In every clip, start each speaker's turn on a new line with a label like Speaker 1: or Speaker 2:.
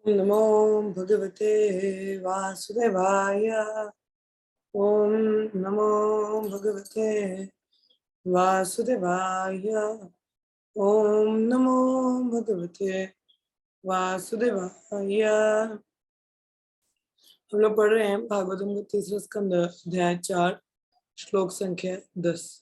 Speaker 1: नमो भगवते वासुदेवाय। ओम नमो भगवते वासुदेवाय। ओम नमो भगवते वासुदेवाय। हम लोग पढ़ रहे हैं भागवतम का तीसरा स्कंद अध्याय 4 श्लोक संख्या 10।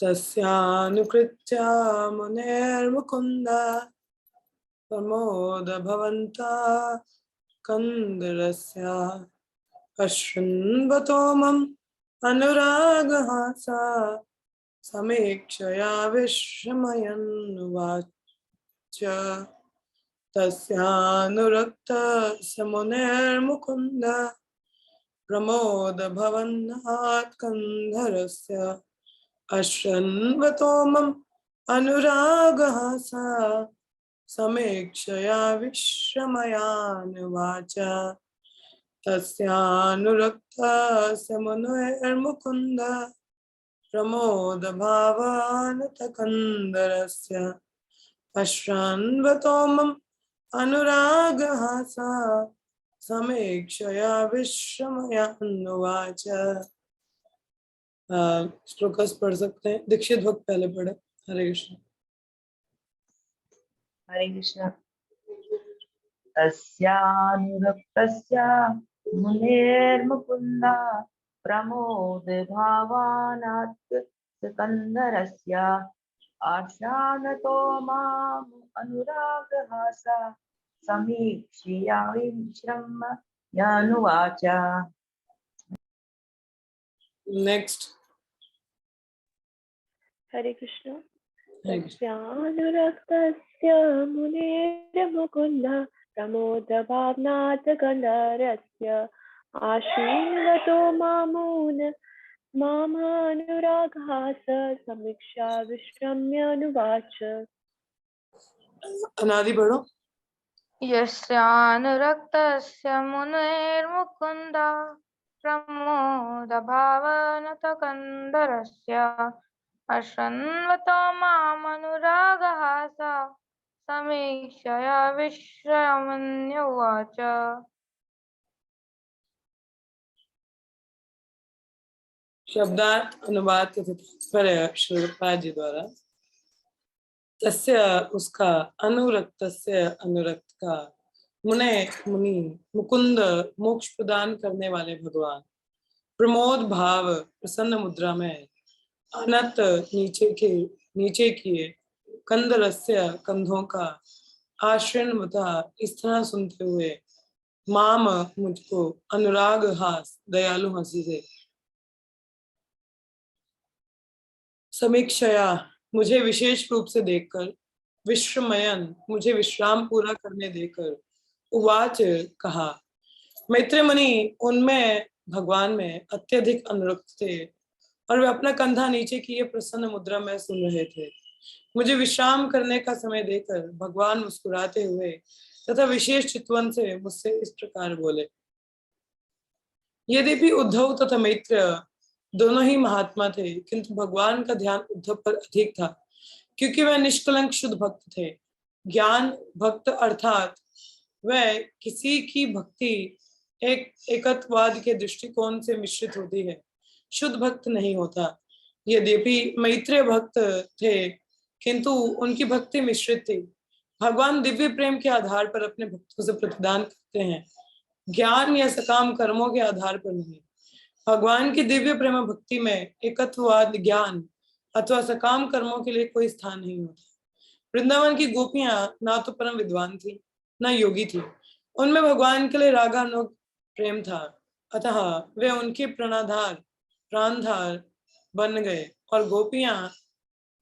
Speaker 1: तस्यानुकृत्य मुनेर्मुकुन्द प्रमोद भवन्ता कंदरस्य अश्रन्वतो मम अनुरागहासा समीक्षया विस्मयन्नुवाच। तस्यानुरक्तस्य मुनेर्मुकुन्द प्रमोद भवन्नात् कंधरस्य अश्रन्वतो मम अनुरागहासा समीक्षया विस्मयान्नुवाच। तस्यानुरक्तस्य मुनेर्मुकुन्द प्रमोद भावानुतकन्दरस्य अश्रान्वतो मम अनुरागहासा समीक्षया विस्मयान्नुवाच। श्लोकस पढ़ सकते हैं। दीक्षित भक्त पहले पढ़े। हरे कृष्ण।
Speaker 2: हरे कृष्ण। तस्यानुरक्तस्य मुनेर्मुकुन्द प्रमोद भावानात् सिकन्दरस्य आश्रानतो माम् अनुरागहासा समीक्ष्या विस्मयानुवाच।
Speaker 1: नेक्स्ट।
Speaker 3: हरे कृष्ण। तस्यानुरक्तस्य मुनेर्मुकुन्द प्रमोदभावनात् गन्धरस्य आशीर्वतो मामानुरागहास समीक्षा विस्मयानुवाच।
Speaker 1: अनादि पढ़ो।
Speaker 4: यस्यानुरक्तस्य मुनेर्मुकुन्द प्रमोदभावनतकन्दरस्य अश्रन्वतो मामनुरागहास समीक्षया विस्मयान्नुवाच।
Speaker 1: शब्दार्थ अनुवाद के तात्पर्य श्री रूपपाद जी द्वारा। तस्य उसका, अनुरक्तस्य अनुरक्त का, मुने मुनि, मुकुंद मोक्ष प्रदान करने वाले भगवान, प्रमोद भाव प्रसन्न मुद्रा में, अनत नीचे किए, कंदरस्य कंधों का, आश्रयन्वता इस तरह सुनते हुए, माम मुझको, अनुराग हास दयालु हंसी से, समीक्षया मुझे विशेष रूप से देखकर, विश्रमयन मुझे विश्राम पूरा करने देकर, उवाच कहा। मैत्री मुनि उनमें भगवान में अत्यधिक अनुरक्त थे और वे अपना कंधा नीचे किए प्रसन्न मुद्रा में सुन रहे थे। मुझे विश्राम करने का समय देकर भगवान मुस्कुराते हुए तथा विशेष चितवन से मुझसे इस प्रकार बोले। यद्यपि उद्धव तथा मैत्र दोनों ही महात्मा थे, किंतु भगवान का ध्यान उद्धव पर अधिक था, क्योंकि वह निष्कलंक शुद्ध भक्त थे। ज्ञान भक्त अर्थात वह किसी की भक्ति एक एकत्ववाद के दृष्टिकोण से मिश्रित होती है, शुद्ध भक्त नहीं होता। यद्यपि मैत्रेय भक्त थे, किंतु उनकी भक्ति मिश्रित थी। भगवान दिव्य प्रेम के आधार पर अपने भक्तों से प्रतिदान करते हैं, ज्ञान या सकाम कर्मों के आधार पर नहीं। भगवान की दिव्य प्रेम भक्ति में एकत्ववाद ज्ञान अथवा सकाम कर्मों के लिए कोई स्थान नहीं होता। वृंदावन की गोपियां ना तो परम विद्वान थी, न योगी थी। उनमें भगवान के लिए रागानुग प्रेम था, अतः वे उनके प्राणधार बन गए और गोपियां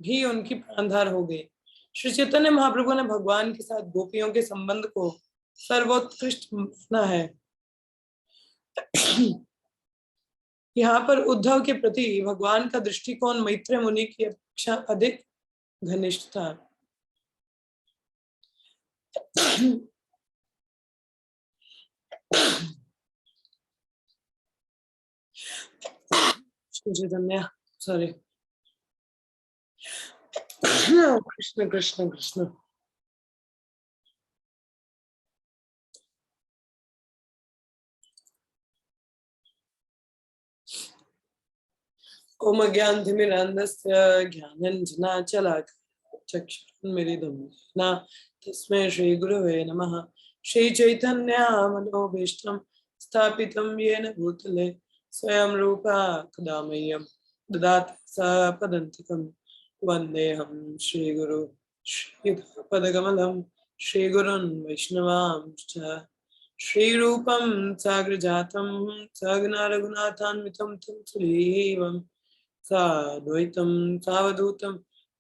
Speaker 1: भी उनकी प्राणधार हो गई। श्री चैतन्य महाप्रभु ने भगवान के साथ गोपियों के संबंध को सर्वोत्कृष्ट माना है। यहाँ पर उद्धव के प्रति भगवान का दृष्टिकोण मैत्रेय मुनि की अपेक्षा अधिक घनिष्ठ था। कृष्ण चैतन्य सॉरी कृष्ण कृष्ण कृष्ण ओम ज्ञानतिमिरान्धस्य ज्ञानाञ्जनाशलाकया चक्षुरुन्मीलितं येन तस्मै श्रीगुरवे नमः। श्रीचैतन्यमनोभीष्टं स्थापितं येन भूतले स्वयं रूपा कदा मह्यं ददाति सपदन्तिकं वन्देऽहं श्रीगुरु श्रीयुतपदकमलं श्रीगुरुन् वैष्णवांश्च श्रीरूपं साग्रजातं सगना रघुनाथान्वितं तं सुग्रीवं साद्वैतं सावधूतं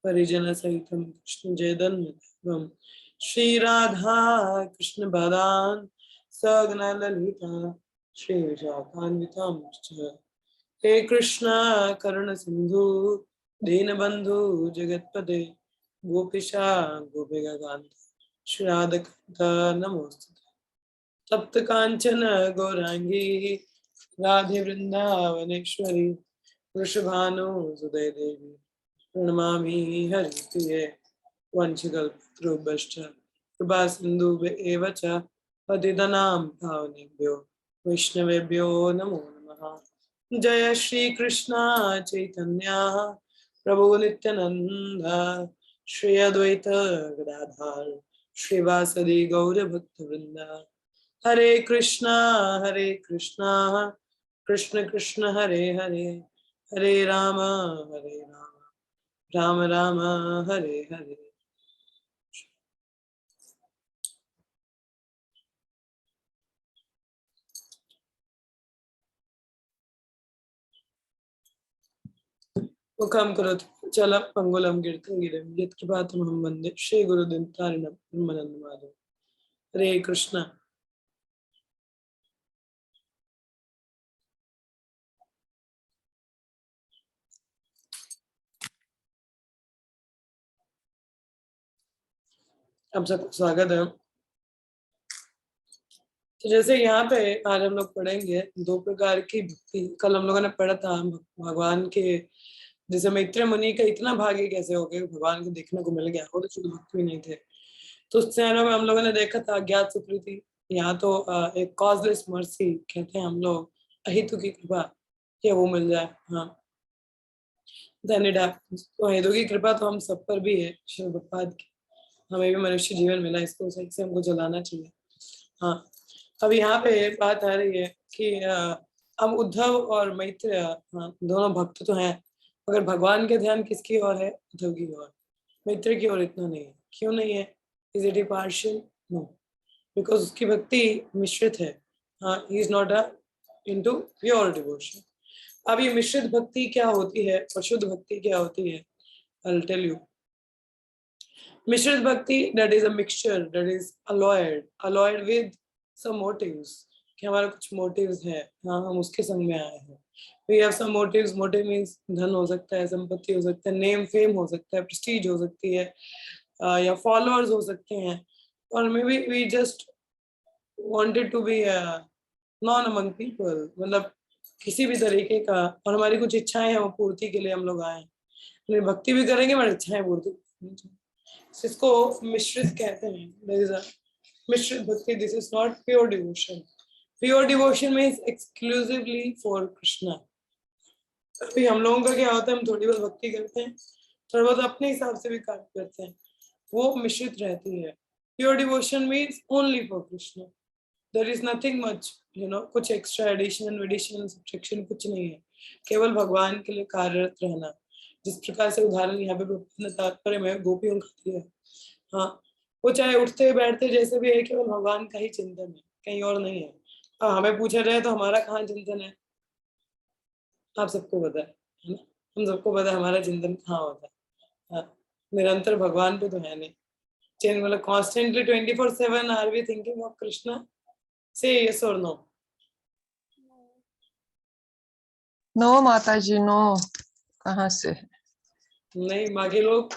Speaker 1: परिजनसहितं कृष्णचैतन्यदेवं श्रीराधा कृष्णपदान् सगना ललिता श्रीविशाखान्वितांश्च हे कृष्ण करुण सिंधु दीनबंधु जगतपते गोपिशा गोपिकान्त श्री राधाकान्त नमोस्तुते। तप्त कांचन गौरांगी राधे वृंदावनेश्वरी वृषभानुसुते देवी प्रणमामि हरिप्रिये वंशकल्पतरुभ्यश्च कृपा सिन्धुभ्येव च पतितनां पावनेभ्यो वैष्णवेभ्यो नमो नमः। जय श्री कृष्ण चैतन्य प्रभु नित्यानंद श्री अद्वैत गदाधर श्रीवासदि गौर भक्तवृंद हरे कृष्णा कृष्ण कृष्ण हरे हरे हरे राम राम राम हरे हरे। मुखं करोति चल पंगुलं गिरतं गिरं यत्कृपातमहं वन्दे श्रीगुरुदिनतारिणं ब्रह्मानन्दमाधवं। हरे कृष्णा। आप सबको स्वागत है। तो जैसे यहाँ पे आज हम लोग पढ़ेंगे दो प्रकार की भक्ति। कल हम लोगों ने पढ़ा था भगवान के, जैसे मैत्रेय मुनि का इतना भाग्य कैसे हो गया, भगवान को देखने को मिल गया, वो तो शुद्ध भक्त भी नहीं थे। तो उस चैनल में हम लोगों ने देखा था अज्ञात सुकृति, यहाँ तो एक कॉजलेस मर्सी कहते हैं हम लोग, अहितु की कृपा कि वो मिल जाए। हाँ, देन इट हैपेंस। तो अहितु की कृपा तो हम सब पर भी है, शिव भगवान की, हमें भी मनुष्य जीवन मिला, इसको सही से हमको जलाना चाहिए। हाँ, अब यहाँ पे बात आ रही है कि हम उद्धव और मैत्रेय, हाँ, दोनों भक्त तो हैं, मगर भगवान के ध्यान किसकी ओर है? उद्धव की ओर। मैत्रेय की ओर इतना नहीं है। क्यों नहीं है? Is it a partial? No, because उसकी भक्ति मिश्रित है। हाँ, he is not a into pure devotion. अब ये मिश्रित भक्ति क्या होती है और शुद्ध भक्ति क्या होती है? I will tell you. मिश्रित भक्ति, that is a mixture, that is alloyed with some motives, कि हमारा कुछ motives है, हाँ, हम उसके संग में आए हैं। We have some motives. Motive means धन हो सकता है, संपत्ति हो सकता है, नेम फेम हो सकता है, प्रेस्टीज हो सकती है, या फॉलोअर्स हो सकते हैं, और maybe we just wanted to be known among people, मतलब किसी भी तरीके का, और हमारी कुछ इच्छाएं हैं, वो पूर्ति के लिए हम लोग आए हैं। भक्ति भी करेंगे, हमारी इच्छाएं पूर्ति, इसको मिश्रित कहते हैं। There is a मिश्रित भक्ति, this is not pure devotion. Pure devotion means exclusively for Krishna. अभी हम लोगों का क्या होता है, हम थोड़ी बहुत भक्ति करते हैं, थोड़ा बहुत अपने हिसाब से भी कार्य करते हैं, वो मिश्रित रहती है। Pure devotion means only for Krishna, there is nothing much, you know, कुछ एक्स्ट्रा एडिशन सब्ट्रैक्शन कुछ नहीं है, केवल भगवान के लिए कार्यरत रहना। जिस प्रकार से उदाहरण यहाँ पे तात्पर्य में गोपियों का दिया है, हाँ, वो चाहे उठते बैठते जैसे भी है, केवल भगवान का ही चिंतन है, कहीं और नहीं है। हमें पूछा जाए तो हमारा कहाँ चिंतन है? आप सबको पता है ना? हम सबको पता है हमारा चिंतन कहाँ होता है। हाँ, निरंतर भगवान पे तो है नहीं। चेंज मतलब constantly 24/7 are we thinking of Krishna? Say yes और नो?
Speaker 5: नो माता जी, नो। कहाँ से?
Speaker 1: नहीं, बाकी लोग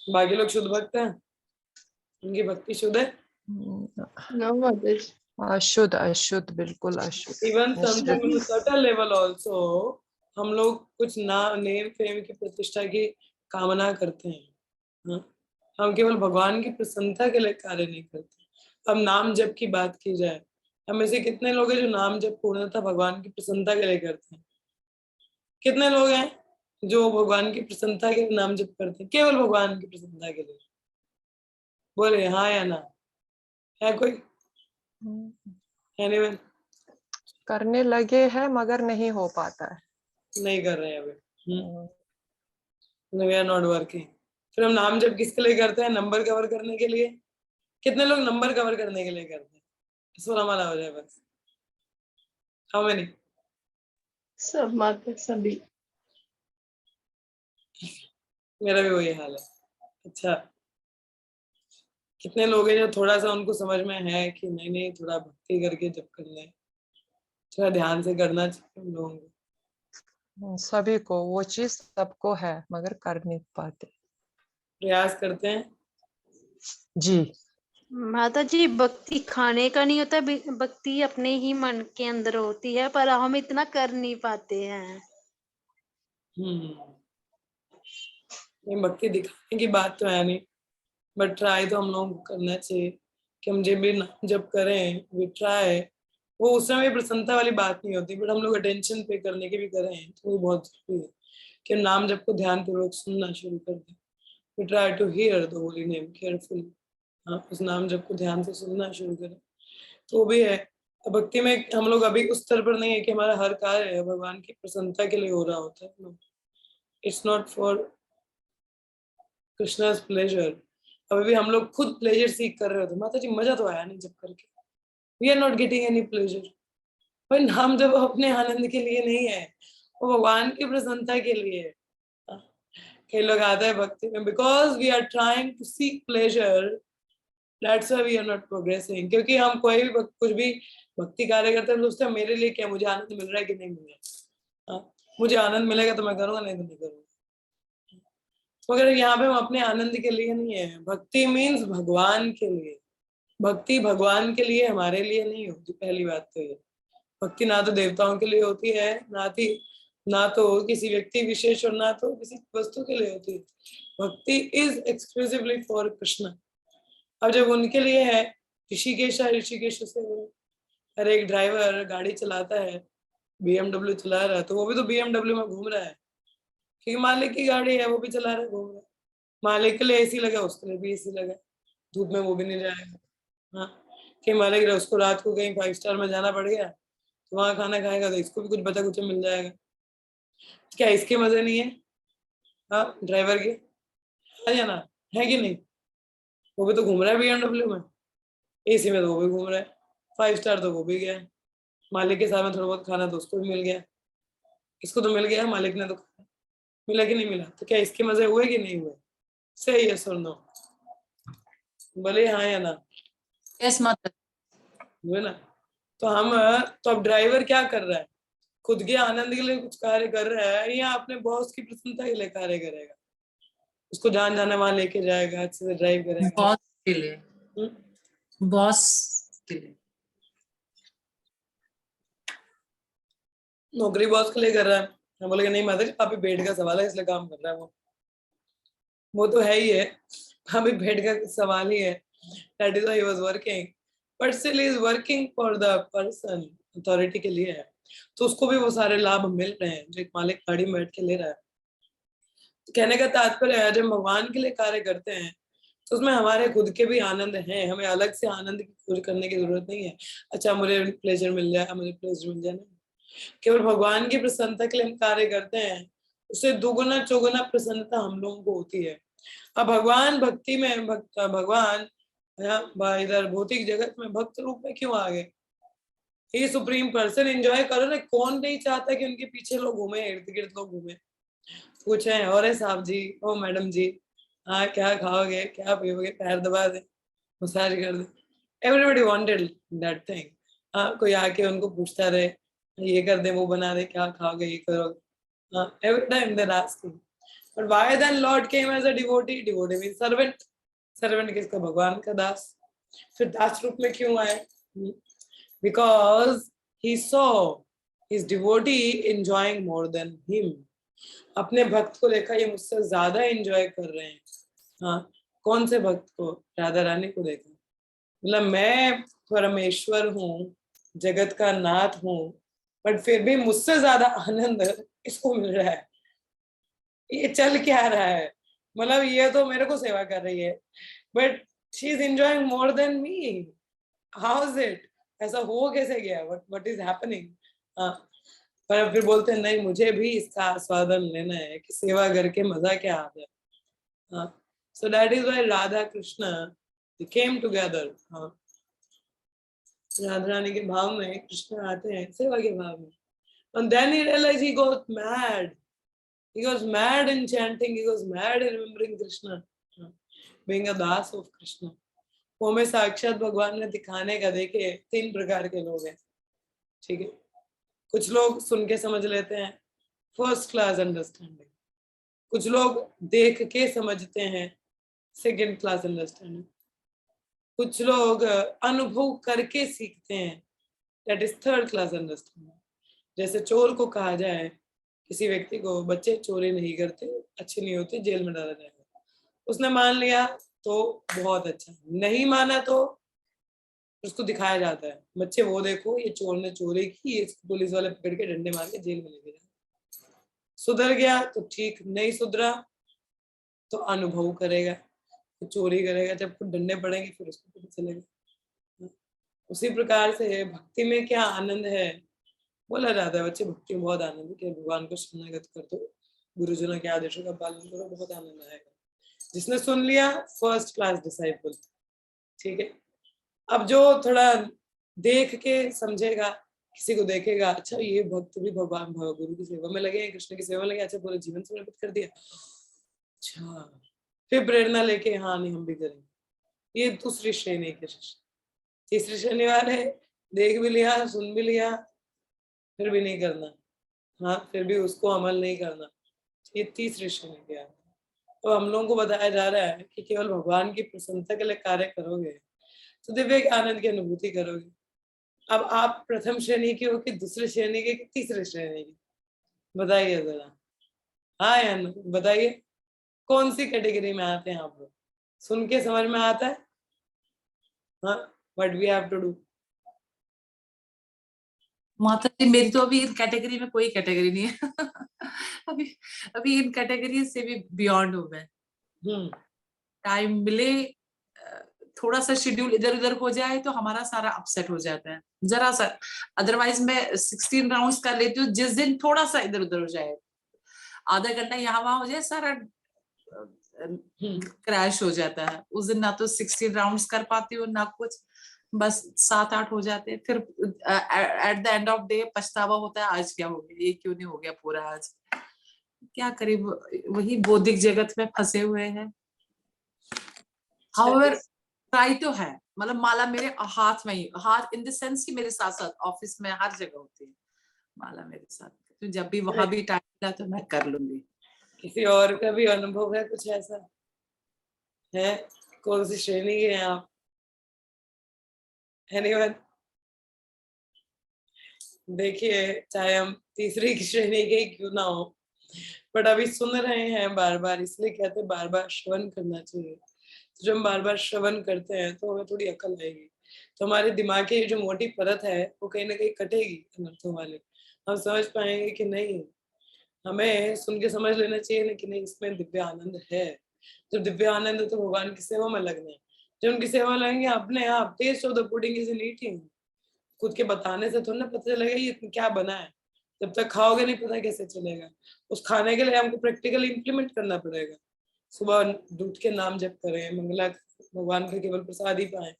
Speaker 1: बाकी लोग शुद्ध भक्त हैं, उनकी भक्ति शुद्ध है।
Speaker 3: No, Mataji.
Speaker 5: अशुद्ध अशुद्ध बिल्कुल अशुद्ध
Speaker 1: इवन
Speaker 5: निश्चित।
Speaker 1: Something on subtle level also हम लोग कुछ नेम फेम की प्रतिष्ठा की कामना करते हैं। हाँ? हम केवल भगवान की प्रसन्नता के लिए कार्य नहीं करते। अब नाम जप की बात की जाए, हम में से कितने लोग हैं जो नाम जप पूर्णतः भगवान की प्रसन्नता के लिए करते हैं? कितने लोग हैं जो भगवान की प्रसन्नता के लिए नाम जप करते हैं, केवल भगवान की प्रसन्नता के लिए? बोले हाँ या ना? है कोई? एनीवन?
Speaker 5: करने लगे हैं मगर नहीं हो पाता है।
Speaker 1: नहीं कर रहे हैं अभी। We are not working. फिर हम नाम जप किसके लिए करते हैं? नंबर कवर करने के लिए। कितने लोग नंबर कवर करने के लिए करते हैं? इसको हमारा हो जाए बस। How many?
Speaker 3: सब माता सभी।
Speaker 1: मेरा भी वही हाल है। अच्छा, कितने लोग हैं जो थोड़ा सा उनको समझ में है कि नहीं नहीं थोड़ा भक्ति करके जप करना है, थोड़ा ध्यान से करना चाहिए हम लोगों को।
Speaker 5: सभी को वो चीज सबको है मगर कर नहीं पाते।
Speaker 1: प्रयास करते हैं।
Speaker 5: जी
Speaker 6: माता जी, भक्ति खाने का नहीं होता, भक्ति अपने ही मन के अंदर होती है, पर हम इतना कर नहीं पाते हैं।
Speaker 1: नहीं, भक्ति दिखाने की बात तो है नहीं, बट ट्राई तो हम लोगों को करना चाहिए कि हम जब भी नाम जब करें वी ट्राई। वो उस समय प्रसन्नता वाली बात नहीं होती, बट हम लोग अटेंशन पे करने की भी करें तो वो बहुत जरूरी है कि हम नाम जब को ध्यान पूर्वक सुनना शुरू कर दें। We try to hear the holy name carefully. हाँ, उस नाम जब को ध्यान से सुनना शुरू करें तो वो भी है। भक्ति में हम लोग अभी उस स्तर पर नहीं है कि हमारा हर कार्य भगवान की प्रसन्नता के लिए हो रहा होता है। It's not for Krishna's pleasure. अभी भी हम लोग खुद प्लेजर सीख कर रहे होते, माता जी मजा तो आया नहीं जब करके, we are not getting any pleasure. पर नाम जब अपने आनंद के लिए नहीं है, वो भगवान की प्रसन्नता के लिए है। कई लोग आते हैं भक्ति में because we are trying to seek pleasure, that's why we are not progressing. क्योंकि हम कोई भी कुछ भी भक्ति कार्य करते हैं सोचते हैं मेरे लिए क्या, मुझे आनंद मिल रहा है कि नहीं मिल रहा है। मुझे आनंद मिलेगा तो मैं करूंगा, नहीं तो नहीं करूंगा। मगर यहाँ पे हम अपने आनंद के लिए नहीं है। भक्ति मीन्स भगवान के लिए। भक्ति भगवान के लिए, हमारे लिए नहीं होती। पहली बात तो ये, भक्ति ना तो देवताओं के लिए होती है, ना तो किसी व्यक्ति विशेष और ना तो किसी वस्तु के लिए होती है। भक्ति इज एक्सक्लूसिवली फॉर कृष्ण। अब जब उनके लिए है, ऋषिकेश से हर एक ड्राइवर गाड़ी चलाता है, BMW चला रहा है, तो वो भी तो BMW में घूम रहा है क्योंकि मालिक की गाड़ी है, वो भी चला रहा है, घूम रहा है। मालिक के लिए एसी लगा, उसके लिए भी एसी लगा, धूप में वो भी नहीं जाएगा। हाँ, कि मालिक उसको रात को कहीं 5 स्टार में जाना पड़ गया तो वहां खाना खाएगा तो इसको भी कुछ बचा कुछ मिल जाएगा। क्या इसके मजे नहीं है? हाँ, ड्राइवर के है या ना, है कि नहीं? वो भी तो घूम रहा है BMW में, एसी में तो वो भी घूम रहा है, 5 स्टार तो वो भी गया, मालिक के साथ में थोड़ा बहुत खाना तो उसको भी मिल गया, इसको तो मिल गया, मालिक ने तो खाया। मिला कि नहीं मिला? तो क्या इसके मजे हुए कि नहीं हुए? सही है सर, नो बोले हाँ या ना?
Speaker 7: यस माता।
Speaker 1: हुए ना? तो अब ड्राइवर क्या कर रहा है? खुद के आनंद के लिए कुछ कार्य कर रहा है या अपने बॉस की प्रसन्नता के लिए कार्य करेगा? उसको जान जाने वहां लेके जाएगा, अच्छे से ड्राइव करेगा।
Speaker 7: बॉस के लिए, बॉस के लिए।
Speaker 1: नौकरी बॉस के लिए कर रहा है, हम बोलेंगे नहीं माता जी पापी पेट का सवाल है इसलिए काम कर रहा है। वो तो है ही है, पापी पेट का सवाल ही है, that is why he was working, but still he is working for the person, authority के लिए है, तो उसको भी वो सारे लाभ मिल रहे हैं जो एक मालिक गाड़ी में बैठ के ले रहा है। तो कहने का तात्पर्य है जब भगवान के लिए कार्य करते हैं तो उसमें हमारे खुद के भी आनंद हैं, हमें अलग से आनंद की खोज करने की जरूरत नहीं है। अच्छा मुझे प्लेजर मिल जाए, मुझे प्लेजर मिल जाए, नहीं, केवल भगवान की प्रसन्नता के लिए हम कार्य करते हैं, उससे दुगुना चौगुना प्रसन्नता हम लोगों को होती है। अब भगवान भक्ति में भगवान इधर भौतिक जगत में भक्त रूप में क्यों आ गए? ये सुप्रीम पर्सन, एंजॉय करो ना, कौन नहीं चाहता कि उनके पीछे लोग घूमे, इर्द गिर्द लोग घूमे, पूछे और साहब जी, ओ मैडम जी, हाँ क्या खाओगे, क्या पियोगे, पैर दबा दे, मसाज कर दे। Everybody wanted that thing. हाँ, कोई आके उनको पूछता रहे, ये कर दे, वो बना दे, क्या खाओगे, ये करोगे। हाँ, every time they're asking. But why then Lord came as a devotee? Devotee means servant. Servant किसका? भगवान का दास। फिर दास रूप में क्यों आए? Because he saw his devotee enjoying more than him. अपने भक्त को देखा ये मुझसे ज्यादा एंजॉय कर रहे हैं। हाँ, कौन से भक्त को? राधा रानी को देखा। मतलब मैं परमेश्वर हूँ, जगत का नाथ हूँ, बट फिर भी मुझसे ज्यादा आनंद इसको मिल रहा है। ये चल क्या रहा है? मतलब ये तो मेरे को सेवा कर रही है, but she is enjoying more than me. How is it? ऐसा हो कैसे गया? What is happening? हाँ, पर फिर बोलते हैं नहीं, मुझे भी इसका आस्वादन लेना है कि सेवा करके मजा क्या आता है। हाँ, so that is why Radha Krishna they came together. हाँ, राधा रानी के भाव में कृष्ण आते हैं सेवा के भाव में। And then he realized he got mad. He was mad in chanting. He was mad in remembering Krishna, being a das of Krishna. वो में साक्षात भगवान ने दिखाने का देखे 3 प्रकार के लोग हैं। ठीक है, कुछ लोग सुन के समझ लेते हैं, फर्स्ट क्लास अंडरस्टैंडिंग। कुछ लोग देख के समझते हैं, सेकंड क्लास अंडरस्टैंडिंग। कुछ लोग अनुभव करके सीखते हैं, that is third class understanding. जैसे चोर को कहा जाए, किसी व्यक्ति को, बच्चे चोरी नहीं करते, अच्छे नहीं होते, जेल में डाला जाएगा। उसने मान लिया तो बहुत अच्छा, नहीं माना तो उसको दिखाया जाता है, बच्चे वो देखो ये चोर ने चोरी की, इसको पुलिस वाले पकड़ के डंडे मार के जेल में लेके जाए। सुधर गया तो ठीक, नहीं सुधरा तो अनुभव करेगा, तो चोरी करेगा, जब कुछ डंडे पड़ेंगे फिर उसको पता चलेगा। उसी प्रकार से भक्ति में क्या आनंद है, बोला जाता है बच्चे भक्ति में बहुत आनंद है कि भगवान को शरणागत कर दो, गुरुजनों के आदेशों का पालन करो, बहुत आनंद आएगा। जिसने सुन लिया फर्स्ट क्लास डिसाइपल। ठीक है, अब जो थोड़ा देख के समझेगा, किसी को देखेगा, अच्छा ये भक्त भी भगवान गुरु की सेवा में लगे हैं, कृष्ण की सेवा में लगे, अच्छा पूरे जीवन समर्पित कर दिया, अच्छा फिर प्रेरणा लेके हाँ नहीं हम भी करेंगे। ये दूसरी श्रेणी के शिष्य। तीसरी श्रेणी वाले देख भी लिया, सुन भी लिया, फिर भी नहीं करना, हाँ फिर भी उसको अमल नहीं करना, ये तीसरी श्रेणी के आते हैं। तो हम लोगों को बताया जा रहा है कि केवल भगवान की प्रसन्नता के लिए कार्य करोगे तो दिव्य आनंद की अनुभूति करोगे। अब आप प्रथम श्रेणी के हो कि दूसरी श्रेणी के कि तीसरी श्रेणी की? बताइए जरा, हाँ या ना, बताइए कौन सी कैटेगरी में आते हैं आप लोग? सुन के समझ में आता है? हाँ, what we have to do?
Speaker 7: माता जी मेरी तो अभी इन कैटेगरी में कोई कैटेगरी नहीं है अभी इन कैटेगरी से भी बियॉन्ड हूँ मैं। टाइम मिले, थोड़ा सा शेड्यूल इधर उधर हो जाए तो हमारा सारा अपसेट हो जाता है जरा सा। अदरवाइज मैं 16 राउंड्स कर लेती हूँ, जिस दिन थोड़ा सा इधर उधर हो जाए, आधा घंटा यहाँ वहां हो जाए, सारा क्रैश हो जाता है। उस दिन ना तो 16 राउंड्स कर पाती हूँ ना कुछ, बस 7-8 हो जाते हैं। फिर at the end of day पछतावा होता है, आज क्या हो गया, ये क्यों नहीं हो गया पूरा आज। क्या करें, वही बौद्धिक जगत में फंसे हुए हैं। हाउएवर ट्राई तो है, मतलब माला मेरे हाथ में ही, हाथ इन द सेंस कि मेरे साथ साथ ऑफिस में हर जगह होती है माला मेरे साथ, तो जब भी वहां भी टाइम मिला तो मैं कर लूंगी।
Speaker 1: किसी और का भी अनुभव है कुछ ऐसा है? कौन सी श्रेणी के हैं आप? एनीवन? देखिए, चाहे हम तीसरी की श्रेणी के क्यों ना हो, बट अभी सुन रहे हैं बार बार, इसलिए कहते हैं बार बार श्रवण करना चाहिए। तो जब हम बार बार श्रवण करते हैं तो हमें थोड़ी अकल आएगी, तो हमारे दिमाग की जो मोटी परत है वो कहीं ना कहीं कटेगी अनर्थों वाले। हम समझ पाएंगे कि नहीं, हमें सुन के समझ लेना चाहिए ना कि नहीं इसमें दिव्य आनंद है। जब दिव्य आनंद है तो भगवान की सेवा में लगना है। जब उनकी सेवा में लगेंगे अपने आप, taste of the pudding is in eating. खुद के बताने से थोड़ा ना पता चलेगा ये क्या बना है, जब तक खाओगे नहीं पता कैसे चलेगा। उस खाने के लिए हमको प्रैक्टिकली इम्प्लीमेंट करना पड़ेगा। सुबह दूध के नाम जप करें, मंगला भगवान का केवल प्रसाद ही पाए,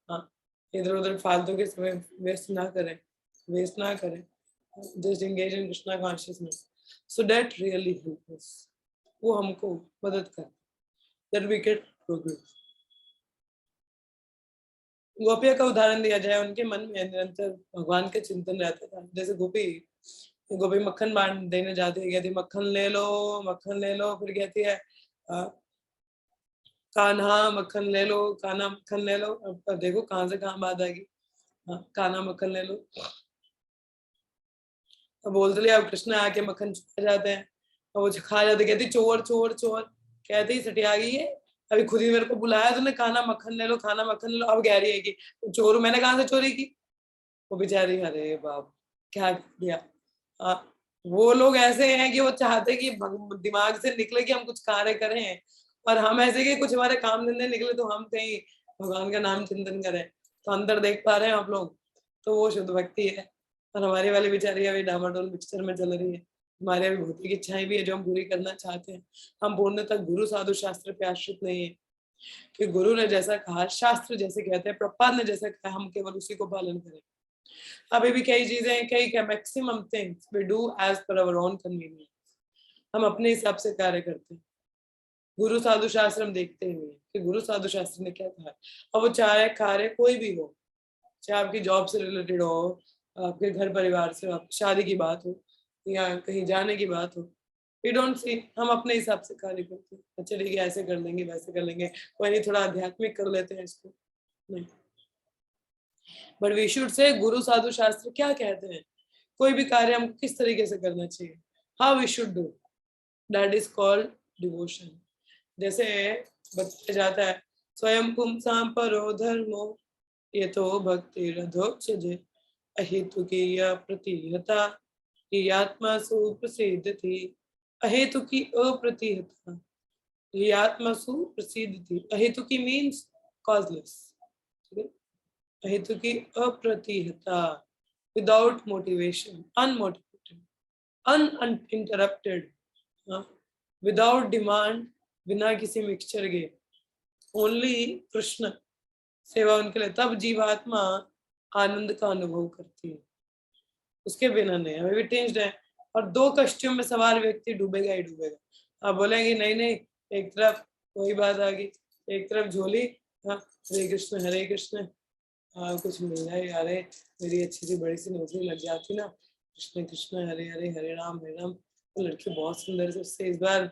Speaker 1: हाँ इधर उधर फालतू के समय वेस्ट ना करें, just engage in Krishna consciousness, so that really help us. वो हमको मदद कर, दैट वी गेट प्रोग्रेस। गोपिया का उदाहरण दिया जाए, उनके मन में निरंतर भगवान का चिंतन रहता था। जैसे गोपी मक्खन बांट देने जाती है, कहती मक्खन ले लो, फिर कहती है कान्हा मक्खन ले लो, कान्हा मक्खन ले लो। अब देखो कहाँ से कहाँ बात आ गई। हाँ, कान्हा मक्खन ले लो। अब बोल तो लिया, अब कृष्ण आके मक्खन चुरा जाते हैं और वो खा जाते, कहती चोर चोर चोर, कहती ही सटिया गई है। अभी खुद ही मेरे को बुलाया तूने, खाना मक्खन ले लो, खाना मक्खन ले लो। अब कह रही है कि चोर हूं, मैंने कहाँ से चोरी की। वो बेचारी, अरे बाप क्या कर दिया। वो लोग ऐसे हैं कि वो चाहते कि दिमाग से निकले कि हम कुछ कार्य करें, और हम ऐसे कि कुछ हमारे काम धंधे निकले तो हम कहीं भगवान का नाम चिंतन करें। तो अंदर देख पा रहे हैं आप लोग, तो वो शुद्ध भक्ति है। और हमारी वाली बेचारी अभी डामाडोल मिक्सचर में चल रही है। हमारे अभी भौतिक इच्छाएं भी है जो हम पूरी करना चाहते हैं। हम पूर्णतः गुरु साधु शास्त्र पे आश्रित नहीं है, कि गुरु ने जैसा कहा, शास्त्र जैसे कहते हैं, प्रपाद ने जैसा कहा, हम केवल उसी को पालन करें। अभी भी कई चीजें, कई maximum things we do as per our own convenience. हम अपने हिसाब से कार्य करते हैं। गुरु साधु शास्त्र हम देखते हुए कि गुरु साधु शास्त्र ने क्या कहा। अब वो चाहे कार्य कोई भी हो, चाहे आपकी जॉब से रिलेटेड हो, आपके घर परिवार से, आपकी शादी की बात हो, या कहीं जाने की बात हो, वी डोंट सी, हम अपने हिसाब से कार्य करते हैं। अच्छा ठीक है, ऐसे कर लेंगे, वैसे कर लेंगे, कोई नहीं थोड़ा आध्यात्मिक कर लेते हैं इसको, नहीं। बट वी शुड से गुरु साधु शास्त्र क्या कहते हैं, कोई भी कार्य हमको किस तरीके से करना चाहिए, how we should do, that is called devotion. जैसे बताया जाता है, स्वयं पुंसां परो धर्मो ये तो भक्ति रथोक्षजे, अहेतु की यह प्रतिहता ये आत्मा सुप्रसिद्ध थी। अहेतु की अप्रतिहता, ये आत्मा सुप्रसिद्ध थी। अहेतु की मीन्स कॉजलेस, अहेतु की अप्रतिहता, without motivation, unmotivated, uninterrupted, without demand, बिना किसी मिक्सचर के, ओनली कृष्ण सेवा उनके लिए, तब जीवात्मा आनंद का अनुभव करती है, उसके बिना नहीं। हमें भी टेंस्ड है, और दो कश्तियों में सवार व्यक्ति डूबेगा ही डूबेगा। आप बोलेंगे नहीं नहीं, एक तरफ वही बात आ गई, एक तरफ झोली, हाँ हरे कृष्ण कुछ मिल जाए, अरे मेरी अच्छी सी बड़ी सी नौकरी लग जाती ना, कृष्ण कृष्ण हरे हरे हरे राम, वो लड़की बहुत सुंदर से, उससे इस बार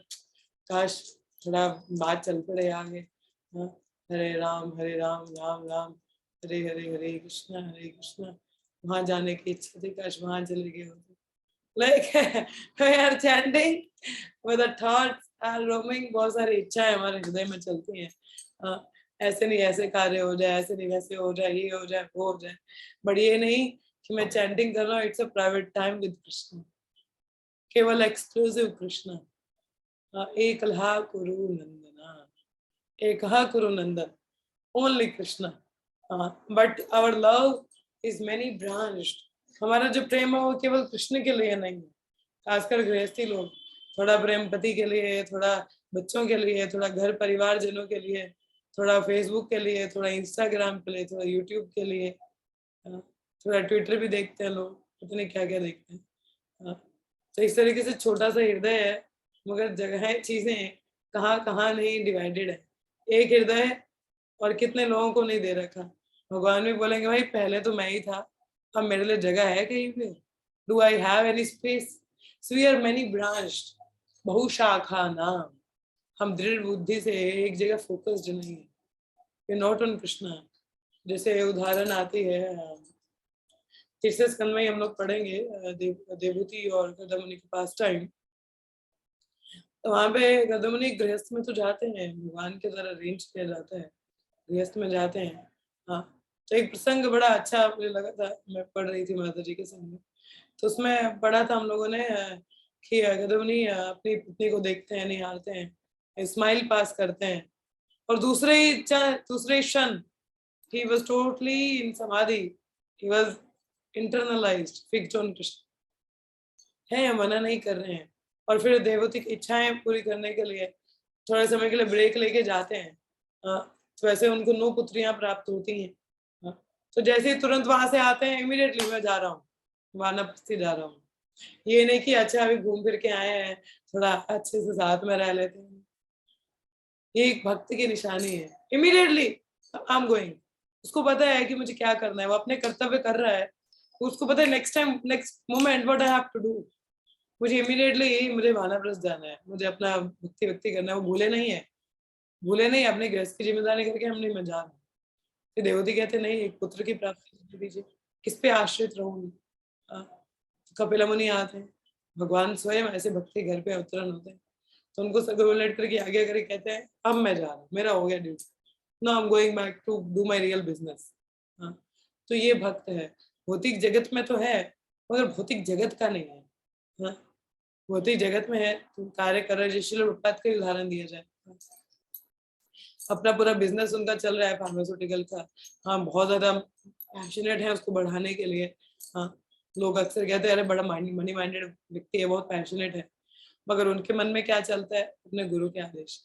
Speaker 1: काश थोड़ा बात चल पड़े आगे। हाँ, हरे राम राम राम हरे हरे हरे कृष्ण, वहां जाने की इच्छा थी, काश वहां चले गए होते। Like we are chanting with the thoughts are roaming, बहुत सारी इच्छाएं हमारे हृदय में चलती हैं। ऐसे नहीं ऐसे कार्य हो जाए, ऐसे नहीं वैसे हो जाए, ये हो जाए वो हो जाए। बट ये नहीं कि मैं चैंटिंग कर रहा हूँ, it's a private time with Krishna, केवल एक्सक्लूसिव कृष्ण। एकलहा कुरु नंदना, एकहा कुरु नंदन, only Krishna. But our love is many branched, हमारा जो प्रेम है वो केवल कृष्ण के लिए नहीं है। खासकर गृहस्थी लोग, थोड़ा प्रेम पति के लिए, थोड़ा बच्चों के लिए, थोड़ा घर परिवार जनों के लिए, थोड़ा फेसबुक के लिए, थोड़ा इंस्टाग्राम के लिए, थोड़ा यूट्यूब के लिए, थोड़ा ट्विटर भी देखते हैं लोग, पता नहीं क्या क्या देखते हैं। तो इस तरीके से छोटा सा हृदय है, मगर जगह चीजें कहाँ कहाँ नहीं डिवाइडेड है। एक हृदय है और कितने लोगों को नहीं दे रखा। भगवान भी बोलेंगे भाई पहले तो मैं ही था, अब मेरे लिए जगह है कहीं पे, do I have any space? So we are many branched, बहुशाखा नाम। हम दृढ़ बुद्धि से एक जगह फोकस्ड नहीं है, वी नॉट ऑन कृष्णा। जैसे उदाहरण आती है, तीसरे स्कंद में हम लोग पढ़ेंगे देवहूति और गदमुनि के पास टाइम। तो वहां पे गदमुनि गृहस्थ में तो जाते हैं, भगवान के द्वारा अरेंज किया जाता है, गृहस्थ में जाते हैं। हाँ, तो एक प्रसंग बड़ा अच्छा मुझे लगा था, मैं पढ़ रही थी माता जी के सामने, तो उसमें पढ़ा था हम लोगों ने कि गदमुनि अपनी पत्नी को देखते हैं, निहारते हैं, स्माइल पास करते हैं, और दूसरे क्षण he was totally in samadhi, he was internalized, fixed on Krishna है, मना नहीं कर रहे हैं। और फिर देवभूति की इच्छाएं पूरी करने के लिए थोड़े समय के लिए ब्रेक लेके जाते हैं। तो वैसे उनको 9 पुत्रियां प्राप्त होती हैं। तो जैसे ही तुरंत वहां से आते हैं, इमीडिएटली मैं जा रहा हूँ, वानप्रस्थी जा रहा हूँ। ये नहीं कि अच्छा अभी घूम फिर के आए हैं, थोड़ा अच्छे से साथ में रह लेते हैं। ये एक भक्त की निशानी है, इमीडिएटली आई एम गोइंग। उसको पता है कि मुझे क्या करना है, वो अपने कर्तव्य कर रहा है, उसको पता है next moment what I have to do. मुझे इमीडिएटली मुझे वानप्रस्थ जाना है, मुझे अपना भक्ति करना है, वो भूले नहीं है। भूले नहीं, अपने गृहस्थ की जिम्मेदारी करके हम नहीं, मैं जा रहा हूँ। फिर देवती कहते नहीं, एक पुत्र की प्राप्ति कर दीजिए, किस पे आश्रित रहूंगी। कपिल मुनि आते हैं, भगवान स्वयं ऐसे भक्ति घर पे अवतरण होते हैं, तो उनको सगुलेट करके आगे करके कहते हैं अब मैं जा रहा हूँ, मेरा हो गया duty, no I am going back to do my real business. तो ये भक्त है, भौतिक जगत में तो है मगर भौतिक जगत का नहीं है। हाँ, भौतिक जगत में है तो कार्य कर रहे, श्रील प्रभुपाद का उदाहरण दिया जाए, अपना पूरा बिजनेस उनका चल रहा है फार्मास्यूटिकल का। हाँ, बहुत ज्यादा पैशनेट है उसको बढ़ाने के लिए। हाँ, लोग अक्सर कहते हैं अरे बड़ा मनी माइंडेड व्यक्ति है, बहुत पैशनेट है, मगर उनके मन में क्या चलता है, अपने गुरु के आदेश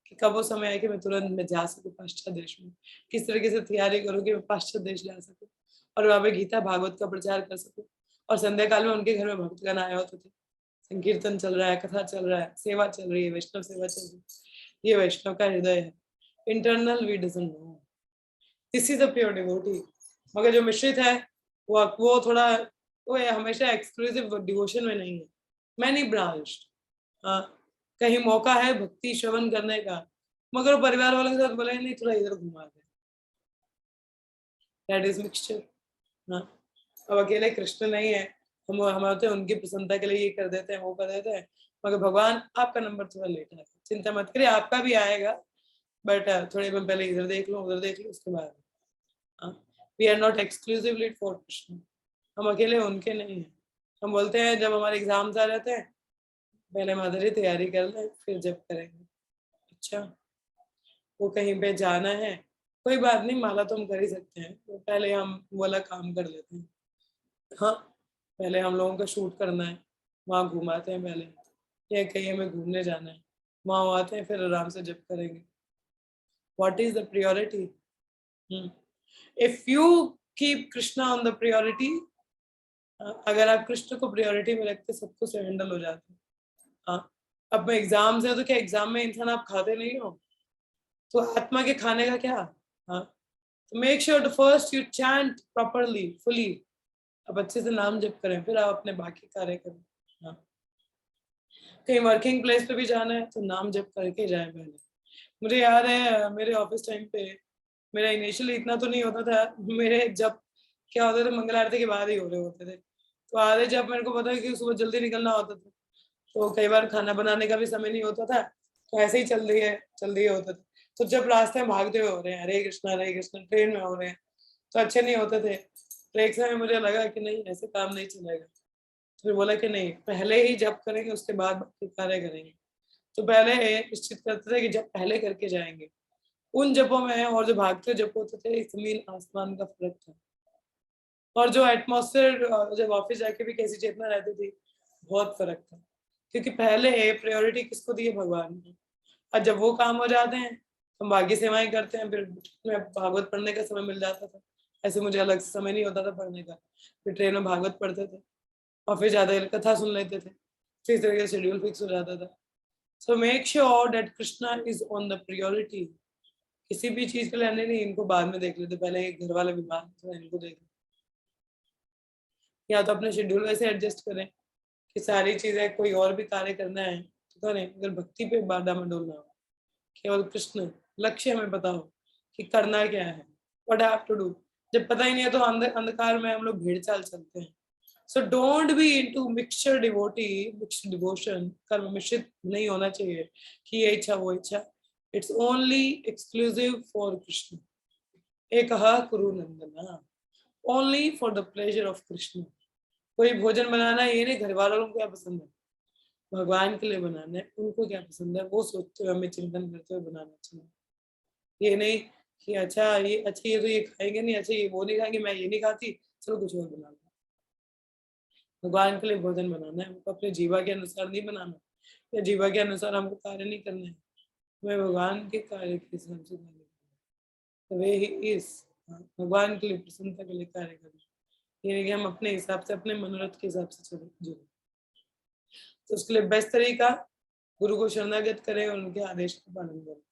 Speaker 1: कि कब वो समय है कि मैं तुरंत में जा सकूं पाश्चात्य देश में, किस तरीके से तैयारी करूँ कि मैं पाश्चात्य देश जा सकूं और वहाँ पे गीता भागवत का प्रचार कर सकूं। और संध्या काल में उनके घर में भक्तगण आए होते थे, संकीर्तन चल रहा है, कथा चल रहा है, सेवा चल रही है, वैष्णव सेवा चल रही है। ये वैष्णव का हृदय है। Internal we doesn't know, this is a pure devotee. मगर जो मिश्रित है वो थोड़ा वो है, हमेशा एक्सक्लूसिव डिवोशन में नहीं है, मैनी ब्रांच्ड। कहीं मौका है भक्ति श्रवण करने का, मगर परिवार वालों के साथ बोले नहीं थोड़ा इधर घुमा दे, दैट इज मिक्सचर। अब अकेले कृष्ण नहीं है, हम हमारे उनकी प्रसन्नता के लिए ये कर देते हैं, वो कर देते हैं, मगर भगवान आपका नंबर थोड़ा लेट है, चिंता मत करिए, आपका भी आएगा, बट थोड़े मैं पहले इधर देख लूँ उधर देख लूँ उसके बाद। We are not exclusively for Krishna, हम अकेले उनके नहीं हैं। हम बोलते हैं जब हमारे एग्जाम्स आ जाते हैं पहले माता जी तैयारी कर लें फिर जब करेंगे। अच्छा, वो कहीं पे जाना है, कोई बात नहीं, माला तो हम कर ही सकते हैं, तो पहले हम वाला काम कर लेते हैं। हाँ, पहले हम लोगों का शूट करना है, वहाँ घुमाते हैं पहले, या कहीं हमें घूमने जाना है, वहाँ आते हैं, फिर आराम से जब करेंगे। What is the priority? If you keep Krishna on the priority, अगर आप कृष्ण को प्रायोरिटी में रखते सब कुछ हैंडल हो जाता है। अब में एग्जाम्स है तो क्या एग्जाम में इंसान आप खाते नहीं हो, तो आत्मा के खाने का क्या? तो make sure first you chant properly fully, अब अच्छे से नाम जप करें, फिर आप अपने बाकी कार्य करें। कहीं वर्किंग प्लेस पे भी जाना है तो नाम जप करके जाए पहले। मुझे याद है मेरे ऑफिस टाइम पे मेरा इनिशियली इतना तो नहीं होता था, मेरे जब क्या होता था मंगल आरती के बाद ही हो रहे होते थे, तो आधे जब मेरे को पता है कि सुबह जल्दी निकलना होता था, तो कई बार खाना बनाने का भी समय नहीं होता था, तो ऐसे ही चल दिए होता था। तो जब रास्ते में भागते हुए हो रहे हैं हरे कृष्णा ट्रेन में हो रहे हैं तो अच्छे नहीं होते थे। तो एक समय मुझे लगा कि नहीं ऐसे काम नहीं चलेगा, फिर बोला कि नहीं पहले ही जब करेंगे उसके बाद बाकी कार्य करेंगे। तो पहले निश्चित करते थे कि जब पहले करके जाएंगे, उन जपों में और जो भागते जप होते थे जमीन आसमान का फर्क था। और जो एटमॉस्फेयर जब ऑफिस जाके भी कैसी चेतना रहती थी, बहुत फर्क था, क्योंकि पहले प्रायोरिटी किसको दी है? भगवान को। और जब वो काम हो जाते हैं हम बाकी सेवाएं करते हैं, फिर में भागवत पढ़ने का समय मिल जाता था, ऐसे मुझे अलग से समय नहीं होता था पढ़ने का, फिर ट्रेन में भागवत पढ़ते थे और फिर ज्यादा कथा सुन लेते थे, फिर इस तरह का शेड्यूल फिक्स हो जाता था। So make sure that Krishna is on the priority. किसी भी चीज के लिए नहीं, इनको बाद में देख लेते, पहले घर वाले बीमार तो इनको देख, या तो अपने शेड्यूल वैसे एडजस्ट करें कि सारी चीजें कोई और भी कार्य करना है तो करें, अगर भक्ति पे बाधा में डोलना हो, केवल कृष्ण लक्ष्य हमें पता हो कि करना क्या है, what I have to do. जब पता ही नहीं है तो अंधकार में हम लोग भीड़ चाल चलते हैं। So don't be into mixture devotee, mixed devotion, कर्म मिश्रित नहीं होना चाहिए कि ये इच्छा वो इच्छा। It's only exclusive for Krishna, एकः कुरु नंदना, only for the pleasure of Krishna. कोई भोजन बनाना ये नहीं घर वालों को क्या पसंद है, भगवान के लिए बनाना है, उनको क्या पसंद है वो सोचते हुए हमें चिंतन करते हुए बनाना चाहिए। ये नहीं कि अच्छा ये तो ये खाएंगे नहीं, अच्छा ये वो नहीं खाएंगे, मैं ये नहीं खाती, चलो कुछ और बना लो। भगवान के लिए भोजन बनाना है, हमको अपने जीवा के अनुसार नहीं बनाना, या जीवा के अनुसार हमको कार्य नहीं करना है, हमें भगवान के कार्य के हिसाब से कार्य करना है। वे ही इज, भगवान के लिए प्रसन्नता के लिए कार्य करना, ये नहीं कि हम अपने हिसाब से अपने मनोरथ के हिसाब से चले। तो उसके लिए बेस्ट तरीका गुरु को शरणागत करें और उनके आदेश का पालन करें,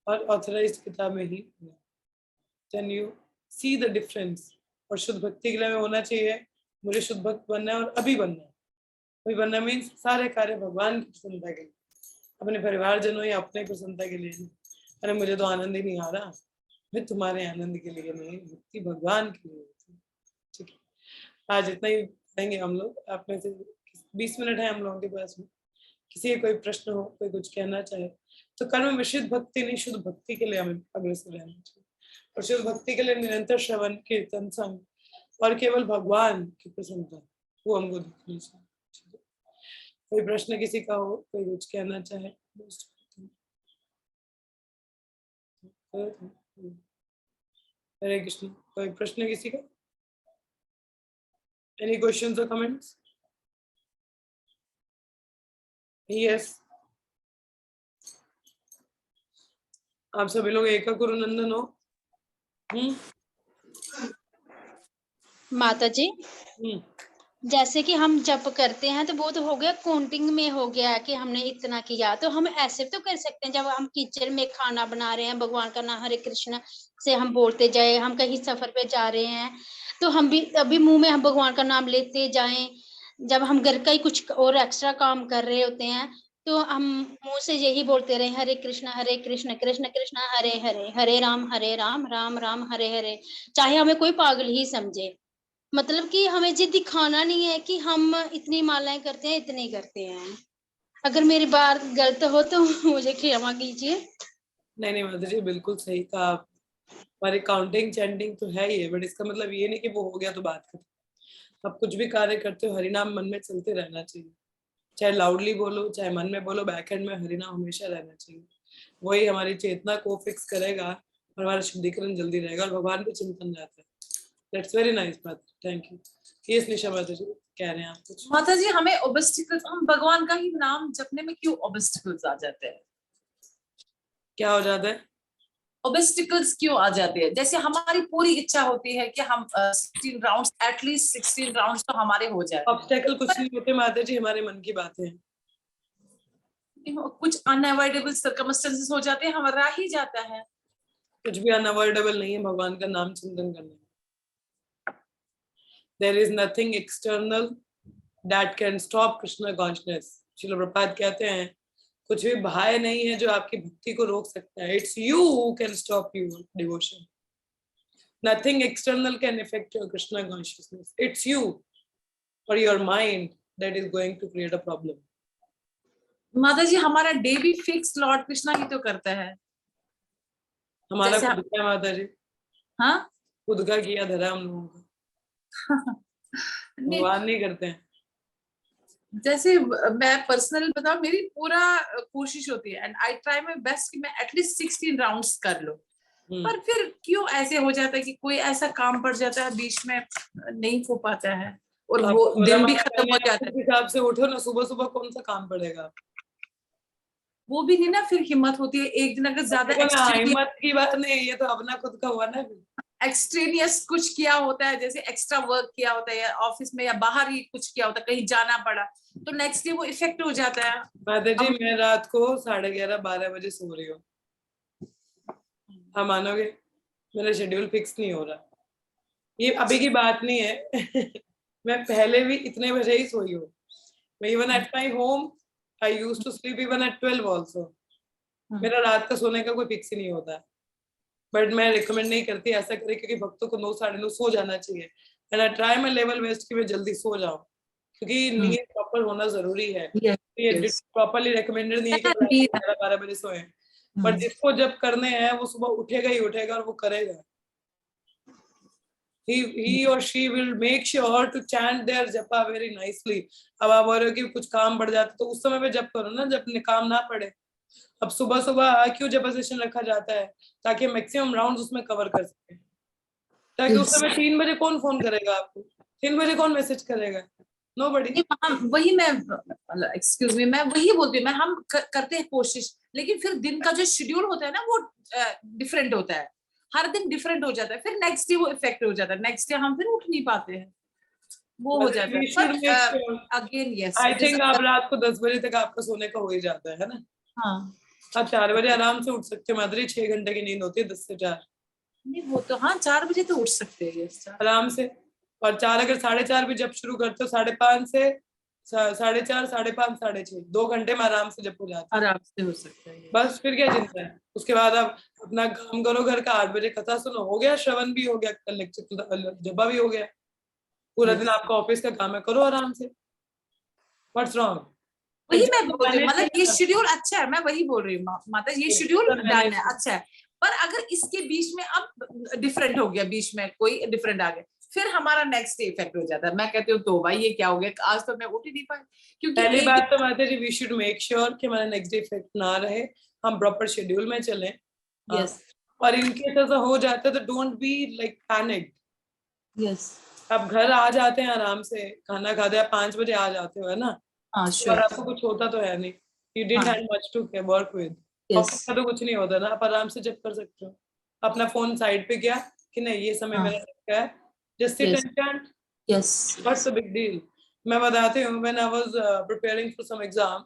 Speaker 1: और ऑथराइज्ड किताब में he can you see the difference. और शुद्ध भक्ति के लिए हमें होना चाहिए, मुझे शुद्ध भक्त बनना है और अभी बनना है। अभी बनना मीन्स सारे कार्य भगवान की प्रसन्नता के लिए, अपने परिवारजनों या अपने प्रसन्नता के लिए नहीं। अरे मुझे तो आनंद ही नहीं आ रहा, मैं तुम्हारे आनंद के लिए नहीं, भक्ति भगवान के लिए होती है। ठीक है, आज इतना ही पढ़ेंगे हम लोग। आप में से 20 मिनट है हम लोगों के पास में, किसी का कोई प्रश्न हो, कोई कुछ कहना चाहे तो कर्म मिश्रित भक्ति नहीं, शुद्ध भक्ति के लिए हमें अग्रसर रहना चाहिए। और शुद्ध भक्ति के लिए निरंतर श्रवण, कीर्तन, संग और केवल भगवान की प्रसन्नता वो हमको दिखनी चाहिए। ठीक है? कोई प्रश्न किसी का हो, कोई कुछ कहना चाहे? हरे कृष्ण। कोई प्रश्न किसी का? एनी क्वेश्चंस और कमेंट्स? यस, आप सभी लोग एक गुरु नंदन हो?
Speaker 6: माता जी, जैसे कि हम जप करते हैं तो वो तो हो गया, काउंटिंग में हो गया कि हमने इतना किया। तो हम ऐसे तो कर सकते हैं, जब हम किचन में खाना बना रहे हैं, भगवान का नाम हरे कृष्ण से हम बोलते जाए, हम कहीं सफर पे जा रहे हैं तो हम भी अभी मुंह में हम भगवान का नाम लेते जाएं। जब हम घर का ही कुछ और एक्स्ट्रा काम कर रहे होते हैं तो हम मुंह से यही बोलते रहे, हरे कृष्ण कृष्ण कृष्ण हरे हरे, हरे राम राम राम हरे हरे, चाहे हमें कोई पागल ही समझे। मतलब कि हमें ये दिखाना नहीं है कि हम इतनी मालाएं करते हैं, इतनी करते हैं। अगर मेरी बात गलत हो तो मुझे क्षमा कीजिए।
Speaker 1: नहीं माता जी, बिल्कुल सही कहा आप। हमारी काउंटिंग चैंटिंग तो है ही है, बट इसका मतलब ये नहीं कि वो हो गया तो बात खत्म। आप कुछ भी कार्य करते हो, हरिनाम मन में चलते रहना चाहिए, चाहे लाउडली बोलो चाहे मन में बोलो, बैक एंड में हरिनाम हमेशा रहना चाहिए। वही हमारी चेतना को फिक्स करेगा और हमारा शुद्धिकरण जल्दी रहेगा और भगवान पे चिंतन रहता है। दैट्स वेरी नाइस बात, थैंक यू। यस निशा माता जी, कह रहे हैं आप कुछ?
Speaker 7: माता जी, हमें ऑब्स्टिकल्स, हम भगवान का ही नाम जपने में क्यों ऑब्स्टिकल्स आ जाते हैं?
Speaker 1: क्या हो जाता है?
Speaker 7: ऑब्स्टिकल्स क्यों आ जाते हैं? जैसे हमारी पूरी इच्छा होती है कि हम 16 राउंड्स, एटलीस्ट 16 राउंड्स तो हमारे हो जाए।
Speaker 1: ऑब्स्टेकल कुछ नहीं होते माता जी, हमारे मन की बातें हैं।
Speaker 7: कुछ अनअवॉइडेबल सर्कमस्टेंसेस हो जाते हैं, हमारा ही जाता है।
Speaker 1: कुछ भी अनअवॉइडेबल नहीं है भगवान का नाम चिंतन करने में। There is nothing external that can stop Krishna consciousness. Srila Prabhupada कहते हैं कुछ भी बाह्य नहीं है जो आपकी भक्ति को रोक सकता है। It's you who can stop your devotion. Nothing external can affect your Krishna consciousness. It's you or your mind that is going to create a problem.
Speaker 7: माता जी, हमारा डे भी फिक्स लॉर्ड कृष्णा ही तो करता है।
Speaker 1: हमारा खुद का माता जी,
Speaker 7: हाँ,
Speaker 1: खुद का किया धरा हम लोगों का, भगवान नहीं करते हैं।
Speaker 7: जैसे मैं पर्सनल बताऊं, मेरी पूरा कोशिश होती है and I try my best कि मैं एटलीस्ट 16 राउंड्स कर लूं। पर फिर क्यों ऐसे हो जाता है कि कोई ऐसा काम पड़ जाता है बीच में, नहीं हो पाता है और वो दिन भी खत्म हो जाता है।
Speaker 1: हिसाब से उठो ना, सुबह सुबह कौन सा काम पड़ेगा?
Speaker 7: वो भी नहीं ना फिर हिम्मत होती है। एक दिन अगर ज्यादा
Speaker 1: हिम्मत की बात नहीं, ये तो अपना खुद का हुआ ना,
Speaker 7: एक्सट्रेनियस कुछ किया होता है, जैसे एक्स्ट्रा वर्क किया होता है या ऑफिस में या बाहर ही कुछ किया होता है, कहीं जाना पड़ा तो नेक्स्ट डे वो इफेक्ट हो जाता है।
Speaker 1: माता जी, मैं रात को 11:30-12 बजे सो रही हूँ, आप मानोगे? मेरा शेड्यूल फिक्स नहीं हो रहा, ये अभी की बात नहीं है। मैं पहले भी इतने बजे ही सोई हूँ। मैं even at my home I used to sleep even at 12 also. मेरा रात का सोने का कोई फिक्स ही नहीं होता, बट मैं रिकमेंड नहीं करती ऐसा करे, क्योंकि भक्तों को 9-9:30 सो जाना चाहिए। And I try my level best कि मैं जल्दी सो जाऊं, क्योंकि नींद प्रॉपर होना जरूरी है। ये प्रॉपरली रिकमेंडेड नहीं है कि 12 बजे सोए, पर जिसको जब करने हैं वो सुबह उठेगा ही उठेगा और वो करेगा। He or she will make sure to chant their japa very nicely. अब आप बोल रहे हो कि कुछ काम बढ़ जाता तो उस समय पे जप करो ना, जब काम ना पड़े। अब सुबह सुबह क्यों जप सेशन रखा जाता है? ताकि मैक्सिमम राउंड्स उसमें कवर कर सके, ताकि उस समय 3 बजे कौन फोन करेगा आपको, 3 बजे कौन मैसेज करेगा? नोबडी।
Speaker 7: वही मैं, एक्सक्यूज मी, मैं वही बोलती हूँ, मैं हम करते हैं कोशिश, लेकिन फिर दिन का जो शेड्यूल होता है ना वो डिफरेंट होता है, हर दिन डिफरेंट हो जाता है, फिर नेक्स्ट डे वो इफेक्ट हो जाता है, नेक्स्ट डे हम फिर उठ नहीं पाते हैं, वो हो जाता है। अगेन यस,
Speaker 1: आई थिंक आप रात को 10 बजे तक आपका सोने का हो ही जाता है ना?
Speaker 7: हाँ,
Speaker 1: आप 4 बजे आराम से उठ सकते हैं माधुरी, 6 घंटे की नींद होती है 10 से 4।
Speaker 7: नहीं वो तो हाँ, 4 बजे तो उठ सकते हैं
Speaker 1: आराम से। और 4 अगर 4:30 भी जब शुरू करते हो, 5:30 से 4:30, 5:30, 6:30, 2 घंटे में आराम से जब हो जाता है।
Speaker 7: आराम से हो सकता है।
Speaker 1: बस फिर क्या चिंता है। उसके बाद आप अपना काम करो घर का, 8 बजे कथा सुनो, हो गया, श्रवण भी हो गया, लेक्चर जब्बा भी हो गया, पूरा दिन आपका ऑफिस का काम है, करो आराम से। What's wrong?
Speaker 7: वही मैं बोल रही हूँ, मतलब ये शेड्यूल अच्छा है, मैं वही बोल रही हूँ माता, ये शेड्यूल डन है, अच्छा है। पर अगर इसके बीच में अब डिफरेंट हो गया, बीच में कोई डिफरेंट आ गया, फिर हमारा नेक्स्ट डे इफेक्ट हो जाता है। मैं कहती हूँ तो भाई ये क्या हो गया, आज तो मैं उठ ही नहीं पाई। क्योंकि
Speaker 1: पहली बात तो माता जी, वी शुड मेक श्योर कि हमारा नेक्स्ट डे इफेक्ट ना रहे, हम प्रॉपर शेड्यूल में चलें।
Speaker 7: यस
Speaker 1: और इनकेस ऐसा हो जाता है तो don't be like panic.
Speaker 7: Yes
Speaker 1: आप घर आ जाते हैं आराम से, खाना खाते हैं, 5 बजे आ जाते हो, है ना,
Speaker 7: हाँ
Speaker 1: और
Speaker 7: श्योर
Speaker 1: आपको कुछ होता तो है नहीं, यू डिडंट
Speaker 7: हाँ
Speaker 1: have much to work with,
Speaker 7: yes
Speaker 1: office का तो कुछ नहीं होता ना, आप आराम से जब कर सकते हो। अपना फोन साइड पे किया कि नहीं ये समय
Speaker 7: हाँ
Speaker 1: मेरा रखा है, just sit
Speaker 7: yes
Speaker 1: and chant,
Speaker 7: yes
Speaker 1: what's the big deal. मैं बताती हूँ, when I was preparing for some exam,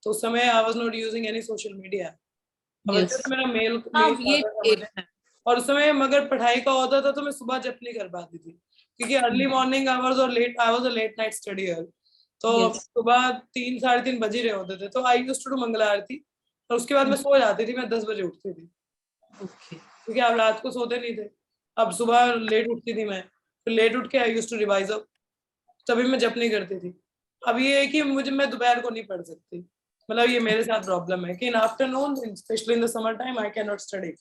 Speaker 1: तो उस समय I was not using any social media. अब
Speaker 7: यस
Speaker 1: जैसे मेरा मेल
Speaker 7: हाँ
Speaker 1: मेल
Speaker 7: ये
Speaker 1: आता था मुझे, और उस समय मगर पढ़ाई का होता था तो मैं सुबह जप नहीं कर पाती थी, क्योंकि अर्ली मॉर्निंग आवर्स और late, I was a late night studier, तो
Speaker 7: यस
Speaker 1: सुबह 3 साढ़े 3 बज ही रहे होते थे, तो I used to do mangala aarti, और उसके बाद मैं सो जाती थी, मैं 10 बजे उठती थी,
Speaker 7: ओके
Speaker 1: क्योंकि आप रात को सोते नहीं थे। अब सुबह लेट उठती थी मैं, फिर लेट उठ के I used to revise up, तभी मैं जप नहीं करती थी। अब ये है कि मुझे, मैं दोपहर को नहीं पढ़ सकती, मतलब ये मेरे साथ प्रॉब्लम है कि in afternoon, specially in the summer time, I can not study.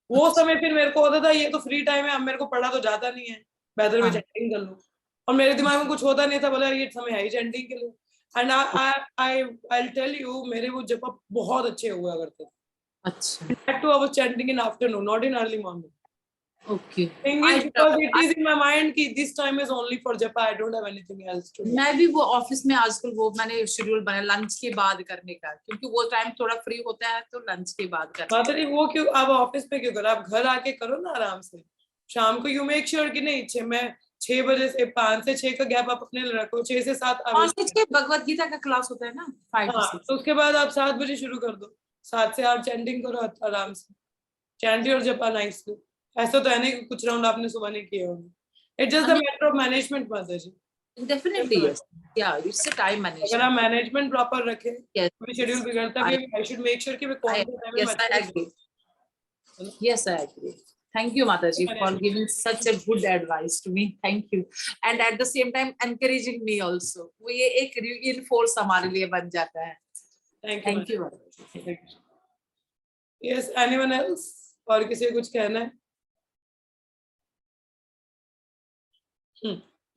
Speaker 1: वो समय फिर मेरे को होता था ये तो फ्री टाइम है, अब मेरे को पढ़ा तो जाता नहीं है, बेहतर मैं
Speaker 7: हाँ
Speaker 1: चैटिंग कर लूं, और मेरे दिमाग में कुछ होता नहीं था, बोला ये समय है ही चैटिंग के लिए। एंड आई टेल यू, मेरे वो जब बहुत अच्छे हुआ करते थे,
Speaker 7: अच्छा
Speaker 1: back to I was chanting in afternoon, not in early morning.
Speaker 7: Okay
Speaker 1: Thing is, because it is in my mind कि this time is only for japa, I don't have anything else to do.
Speaker 7: मैं भी वो office में आजकल वो मैंने schedule बनाया lunch के बाद करने का, क्योंकि वो टाइम थोड़ा फ्री होता है, तो लंच के बाद करना।
Speaker 1: माता जी वो क्यों, आप ऑफिस पे क्यों करो, आप घर आके करो ना आराम से, शाम को यू मेक श्योर कि नहीं 6 बजे से 5 से 6 का गैप आप अपने लिए रखो, 6 से 7
Speaker 7: और इसके भगवत गीता का क्लास होता है ना 5 to
Speaker 1: हाँ,
Speaker 7: 6।
Speaker 1: तो उसके बाद आप 7 बजे शुरू कर दो, 7 से आप चैंटिंग करो आराम से, चैंटी और जपा नाइसली। ऐसा तो है नहीं कि कुछ राउंड आपने सुबह नहीं किए होंगे, it's just the matter of management माता जी।
Speaker 7: डेफिनेटली यस, या इट्स अ टाइम
Speaker 1: अगर आप
Speaker 7: मैनेजमेंट।
Speaker 1: मैनेजमेंट प्रॉपर रखें,
Speaker 7: यस
Speaker 1: शेड्यूल बिगड़ता भी, आई शुड मेक श्योर कि मैं कौन से टाइम में
Speaker 7: yes I agree, yes I agree. Thank you Mataji for giving such a good advice to me, thank you, and at the same time encouraging me also, वो ये एक reinforce हमारे लिए बन जाता है।
Speaker 1: Thank you Mataji. Yes, anyone else? और किसी को कुछ कहना है?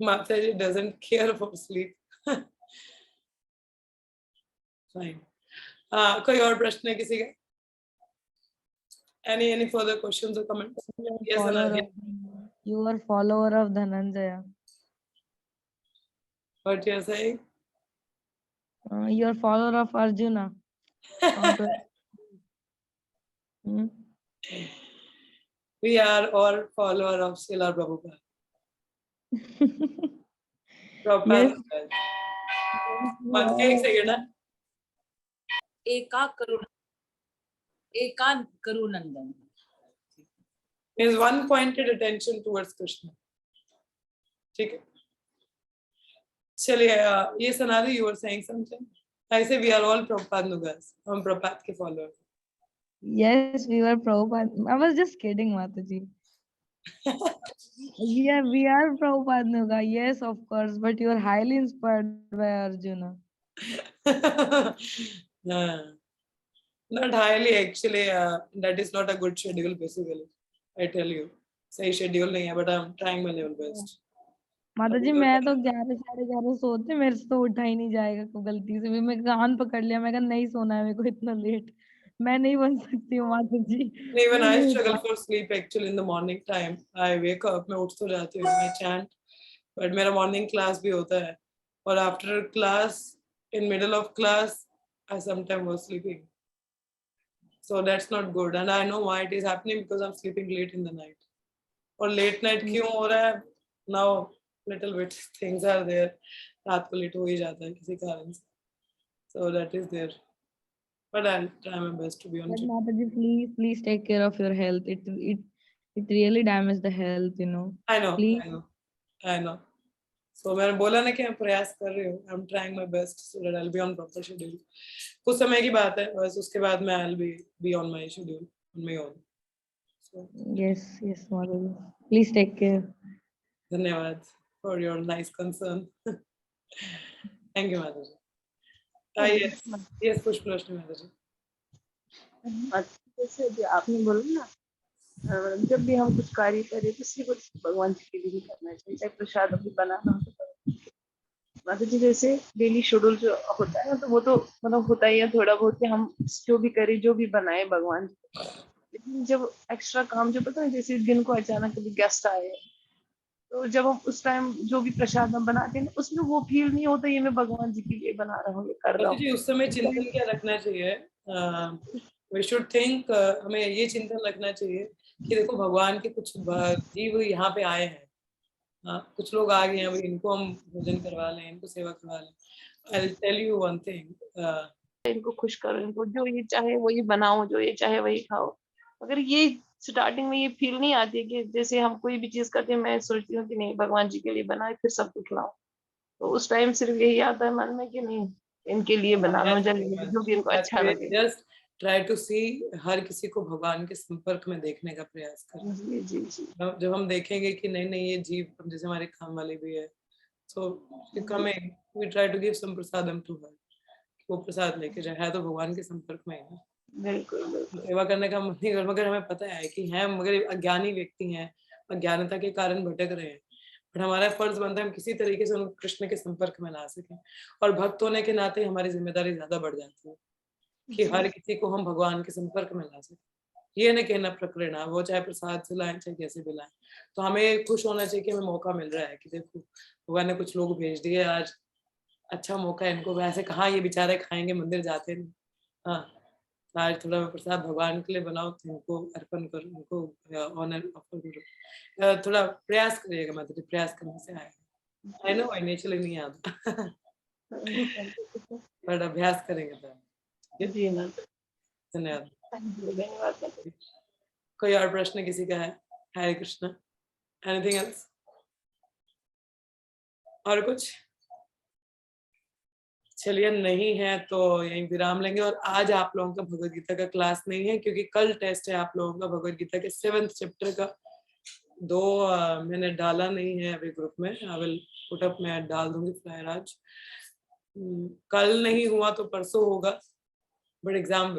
Speaker 1: Mataji doesn't care for sleep. Fine. कोई और प्रश्न है किसी का? Any further questions or comments? Yes, Ananya.
Speaker 8: You are follower of Dhananjaya.
Speaker 1: What you are saying?
Speaker 8: You are follower of Arjuna. Hmm?
Speaker 1: We are all follower of Srila Prabhupada.
Speaker 8: Yes.
Speaker 1: One एक second ना.
Speaker 7: एका करुनंदन
Speaker 1: Means one pointed attention towards Krishna. ठीक है. चलिए, ये Sanadi, you were saying something. I say we are all Prabhupada Nugas. हम प्रभुपाद के follower.
Speaker 8: Yes, we were Prabhupada. I was just kidding, Mataji. We are Prabhupada Nuga. Yes, of course. But you are highly inspired by Arjuna.
Speaker 1: Not highly, actually. That is not a good schedule, basically. I tell you. सही schedule नहीं है, but I'm trying my level best.
Speaker 8: माताजी मैं तो 11 साढ़े 11 सोते, मेरे से तो उठा ही नहीं जाएगा को गलती से भी, मैं कान पकड़ लिया, मैं कहा नहीं सोना है मेरे को इतना लेट, मैं नहीं बन सकती हूँ माताजी।
Speaker 1: Even I struggle for sleep actually in the morning time. I wake up, मैं उठ तो जाती हूँ, I chant, but मेरा morning class भी होता है, और after class, in middle of class, I sometimes was sleeping. So that's not good, and I know why it is happening, because I'm sleeping late in the night. और late night क्यों हो रहा है? Now little bit things are there. रात को late हो ही जाता है किसी कारण से. So that is there. But I'll try my best to be on
Speaker 8: But
Speaker 1: track.
Speaker 8: Mataji, please take care of your health. It really damages the health, you know.
Speaker 1: I know,
Speaker 8: Please.
Speaker 1: I know. सो मैंने बोला ना कि मैं प्रयास कर रही हूँ, I am trying my best so that I will be on proper schedule. कुछ समय की बात है बस, उसके बाद मैं I will be on my schedule on my own.
Speaker 8: Yes, yes, Madhavi. Please take care.
Speaker 1: धन्यवाद for your nice concern. Thank you माता जी। यस पुष्पलक्ष्मी माता जी।
Speaker 3: जैसे अभी आपने बोला ना, जब भी हम कुछ कार्य करें तो सिर्फ भगवान जी के लिए ही करना चाहिए, चाहे प्रसाद अभी बनाना हो तो। माता जी जैसे डेली शेड्यूल जो होता है ना, तो वो तो मतलब होता ही है थोड़ा बहुत कि हम जो भी करें, जो भी बनाए भगवान जी को। लेकिन जब एक्स्ट्रा काम जो पता है, जैसे दिन को अचानक कभी गेस्ट आए, तो जब हम उस टाइम जो भी प्रसाद हम बनाते हैं ना, उसमें वो फील नहीं होता ये मैं भगवान जी के लिए बना रहा हूँ, ये कर रहा
Speaker 1: माता जी
Speaker 3: हूँ।
Speaker 1: उस समय चिंतन क्या रखना चाहिए? वी शुड थिंक, हमें ये चिंतन रखना चाहिए कि देखो भगवान के कुछ जीव यहाँ पे आए हैं, कुछ लोग आ गए हैं, अभी इनको हम भोजन करवा लें, इनको सेवा करवा लें। I will tell you one thing,
Speaker 3: इनको खुश करो, इनको जो ये चाहे वही बनाओ, जो ये चाहे वही खाओ। अगर ये स्टार्टिंग में ये फील नहीं आती कि जैसे हम कोई भी चीज करते हैं, मैं सोचती हूँ कि नहीं भगवान जी के लिए बनाए फिर सबको खिलाओ, तो उस टाइम सिर्फ यही आता है मन में कि नहीं इनके लिए बनाना हो, जो भी इनको अच्छा लगे।
Speaker 1: जस्ट ट्राई टू सी, हर किसी को भगवान के संपर्क में देखने का प्रयास करें।
Speaker 3: जी जी जी।
Speaker 1: जब हम देखेंगे कि नहीं नहीं ये जीव जैसे हमारे काम वाले भी है, so coming we try to give some prasadam to her, वो प्रसाद लेके जाए, है तो भगवान के संपर्क में है।
Speaker 3: बिल्कुल बिल्कुल।
Speaker 1: सेवा करने का मन नहीं कर, मगर हमें पता है कि हैं मगर अज्ञानी व्यक्ति हैं, अज्ञानता के कारण भटक रहे हैं, पर हमारा फर्ज बनता है हम किसी तरीके से उनको कृष्ण के संपर्क में ला सकें। और भक्त होने के नाते हमारी जिम्मेदारी ज्यादा बढ़ जाती है कि हर किसी को हम भगवान के संपर्क में ला सकें। ये न कहना प्रकरण, वो चाहे प्रसाद से लाएं चाहे कैसे भी लाएं, तो हमें खुश होना चाहिए कि हमें मौका मिल रहा है कि देखो भगवान ने कुछ लोग भेज दिए आज, अच्छा मौका है इनको। वैसे कहाँ ये बेचारे खाएंगे, मंदिर जाते नहीं। हाँ, आज थोड़ा प्रसाद भगवान के लिए बनाओ तो इनको अर्पण करो, इनको ऑनर ऑफर करो। थोड़ा प्रयास करिएगा माता जी, प्रयास करने से आएगा। आई नो नेचुरली नहीं आता बट अभ्यास करेंगे तो।
Speaker 3: जी मैम,
Speaker 1: धन्यवाद।
Speaker 3: धन्यवाद।
Speaker 1: कोई और प्रश्न किसी का है? हरे कृष्णा। Anything else? और कुछ? चलिए नहीं है तो यहीं विराम लेंगे। और आज आप लोगों का भगवद गीता का क्लास नहीं है क्योंकि कल टेस्ट है आप लोगों का भगवद गीता के 7th चैप्टर का। मैंने डाला नहीं है अभी ग्रुप में, आई विल पुट अप, मैं डाल दूंगी फ्लायर आज। कल नहीं हुआ तो परसों होगा, but exam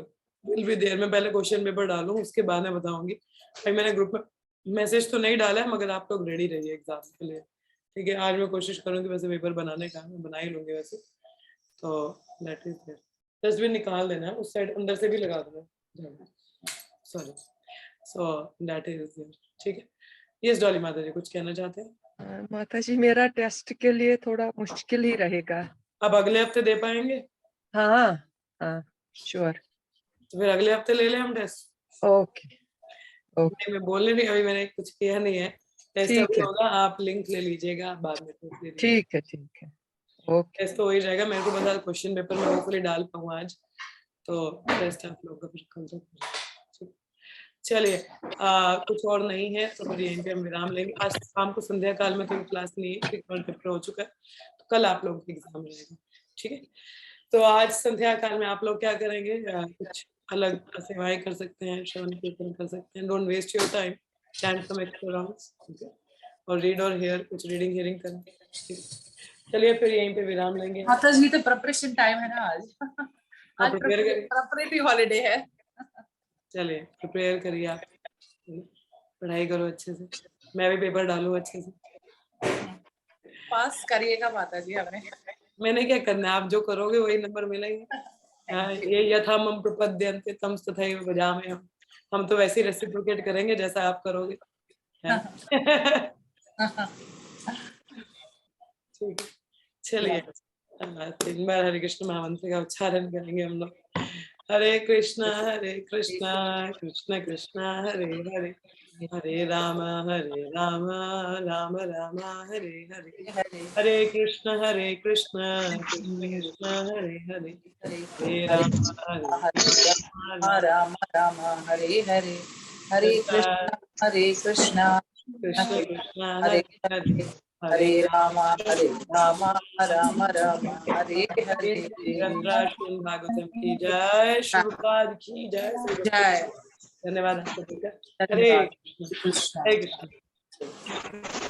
Speaker 1: will be there. मैं पहले क्वेश्चन पेपर डालूं उसके बाद मैं बताऊंगी। भाई मैंने ग्रुप में मैसेज तो नहीं डाला है, मगर आप लोग रेडी रहिए एग्जाम के लिए, ठीक है? आज मैं कोशिश करूंगी वैसे पेपर बनाने का, मैं बना ही लूंगी वैसे तो। That is there. डस्टबिन निकाल देना, उस साइड अंदर से भी लगा देना, sorry. So that is there, ठीक है? यस डॉली माता जी कुछ कहना चाहते हैं?
Speaker 5: माता जी मेरा टेस्ट के लिए थोड़ा मुश्किल ही रहेगा।
Speaker 1: अब अगले हफ्ते दे पाएंगे?
Speaker 5: हाँ हाँ श्योर।
Speaker 1: तो फिर अगले हफ्ते ले लें हम टेस्ट।
Speaker 5: ओके ओके
Speaker 1: मैं बोलने नहीं, अभी मैंने कुछ किया नहीं है। टेस्ट
Speaker 5: ठीक
Speaker 1: अभी
Speaker 5: है
Speaker 1: होगा, आप लिंक ले लीजिएगा बाद में।
Speaker 5: ठीक है ओके।
Speaker 1: टेस्ट तो हो ही जाएगा। मेरे को बता क्वेश्चन पेपर में होपफुली डाल पाऊँ आज, तो टेस्ट आप लोग का फिर कल तक हो जाएगा। चलिए कुछ और नहीं है तो फिर यहीं पे हम विराम लेंगे। आज शाम को संध्या काल में कोई क्लास नहीं है क्योंकि पेपर हो चुका है, तो कल आप लोगों का एग्जाम रहेगा, ठीक है? तो आज संध्या काल में आप लोग क्या करेंगे? कुछ अलग सेवाएं कर सकते हैं, श्रवण कीर्तन कर सकते हैं। Don't waste your time, chant some extra rounds, ठीक है? और रीड और हियर, कुछ रीडिंग हियरिंग करें, ठीक है? चलिए फिर यहीं पे विराम लेंगे।
Speaker 7: माता जी तो प्रिपरेशन टाइम है ना आज आज
Speaker 1: प्रिपेयर करिए,
Speaker 7: प्रिपरेटरी हॉलिडे है।
Speaker 1: चलिए प्रिपेयर करिए आप, पढ़ाई करो अच्छे से, मैं भी पेपर डालूं अच्छे से।
Speaker 7: पास करिएगा माता जी हमें।
Speaker 1: मैंने क्या करना है, आप जो करोगे वही नंबर मिलेंगे। ये यथामम प्रपद्यन्ते तम तथैव भजामहे हम तो वैसे ही रेसिप्रोकेट करेंगे जैसा आप करोगे। ठीक है, चलिए 3 बार हरे कृष्ण महामंत्र का उच्चारण करेंगे हम लोग। हरे कृष्णा कृष्ण कृष्ण हरे हरे, हरे राम राम राम हरे हरे, हरे कृष्ण कृष्ण कृष्ण हरे हरे, हरे राम
Speaker 9: राम राम हरे हरे, हरे कृष्ण
Speaker 1: कृष्ण कृष्ण हरे हरे,
Speaker 9: हरे राम राम राम हरे हरे।
Speaker 1: श्रीमद् भागवतम की जय, श्रीपाद की जय।
Speaker 9: जय।
Speaker 1: धन्यवाद आपको। हरे
Speaker 9: धन्यवाद।
Speaker 1: कृष्ण। हरे कृष्ण।